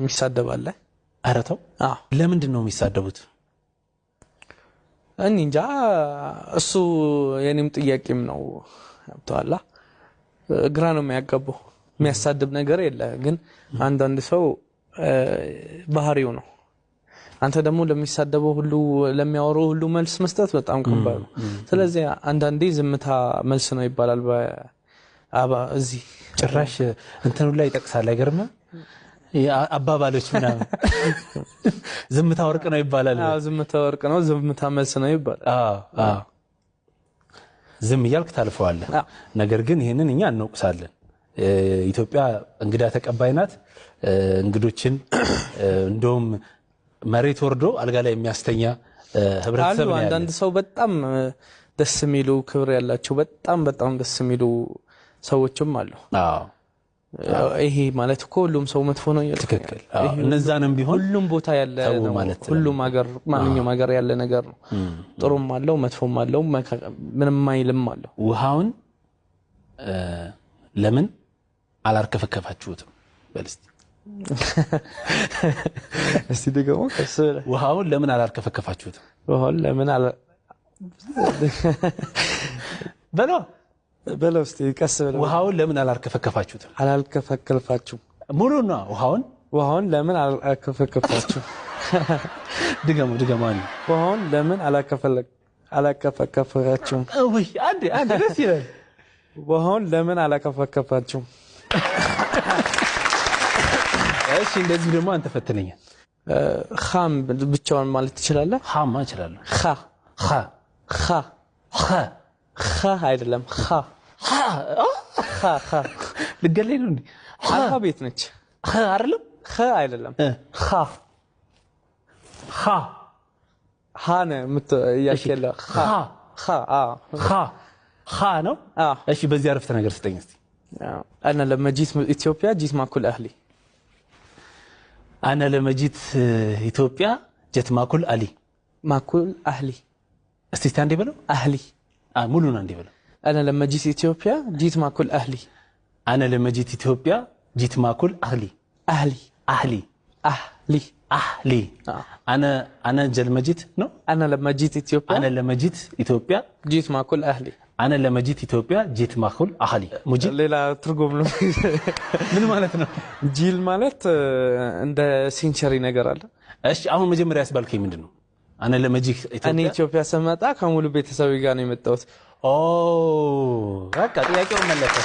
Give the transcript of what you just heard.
የሚሳደባለ አረተው ለምንድን ነው የሚሳደቡት? እንጃ እሱ የኔም ጥያቄም ነው ያብቷላ ግራ ነው የሚያጋባው የሚያሳድብ ነገር የለ ግን አንዳንድ ሰው ባህሪው ነው አንተ ደግሞ ለሚሳደበው ሁሉ ለሚያወሩ ሁሉ መልስ መስጠት በጣም ከባድ ነው ስለዚህ አንዳንዴ ዝምታ መልስ ነው ይባላል በአባ እዚህ ጭራሽ እንተኑ ላይ ይጠቅሳል አይገርም አባባሎች ምናምን ዝምታ ወርቅ ነው ይባላል ዝምታ ወርቅ ነው ዝምታ መልስ ነው ይባላል ዝም ይያልክ ታልፈዋለ ነገር ግን ይሄንን እኛ እንወቅሳለን ኢትዮጵያ እንግዳ ተቀባይ ናት እንግዶችን እንደውም መሬት ወርዶ አልጋ ላይ የሚያስተኛ ህብረተሰብ ነው አንዳንድ ሰው በጣም ደስ የሚሉ ክብር ያላቸው በጣም ደስ የሚሉ ሰዎችም አሉ ይሄ ማለት እኮ ሁሉም ሰው መጥፎ ነው ትክክል እነዛንም ቢሆን ሁሉም ቦታ ያለ ነው ሁሉም ሀገር ማንኛውም ሀገር ያለ ነገር ነው ጥሩም አለው መጥፎም አለው ምንም አይልም አለው ውሃውን ለምን አላርከፈከፋችሁትም በልስቲ እስቲ ደግሞ ውሃውን ለምን አላርከፈከፋችሁትም ውሃውን ለምን በለው እስቲ ቀስ በለው ውሃውን ለምን አላርከፈከፋችሁትም አላልከፈከፋችሁ ሙሉና ውሃውን ለምን አላከፈከፋችሁ ድገማኝ ውሃውን ለምን አላከፈከፋችሁ ወይ አንዴ ደስ ይላል ውሃውን ለምን አላከፈከፋችሁ እሺ እንደዚህ ደግሞ አንተ ፈተነኛ ኻም ብቻውን ማለት ትችላለህ ኻም እችላለሁ ኻ አይደለም ኻ ልገለኝ ነው እንዴ አልፋቤት ነች አይደለም አይደለም ኻ ነው ያከለ ነው እሺ በዚህ አረፍተ ነገር ስጠኝ እስቲ انا لما جيت اثيوبيا جيت مع كل اهلي انا لما جيت اثيوبيا جيت مع كل اهلي استنى بلو اهلي مولونا عندي بلو انا لما جيت اثيوبيا جيت مع كل اهلي انا لما جيت اثيوبيا جيت مع كل اهلي انا لما جيت انا لما جيت اثيوبيا جيت مع كل اهلي انا لما جيت اثيوبيا جيت مع كل اهلي مجيب ሌላ ትርጉም ነው ምን ማለት ነው ጂል ማለት እንደ ሴንቸሪ ነገር አለ እሺ አሁን መጀመሪያ ያስባልከኝ ምንድነው انا لما جيت ኢትዮጵያ ሰመጣ ከሙሉ ቤተሰብ ጋር ነው የመጣሁት በቃ ጥያቄው መለሰ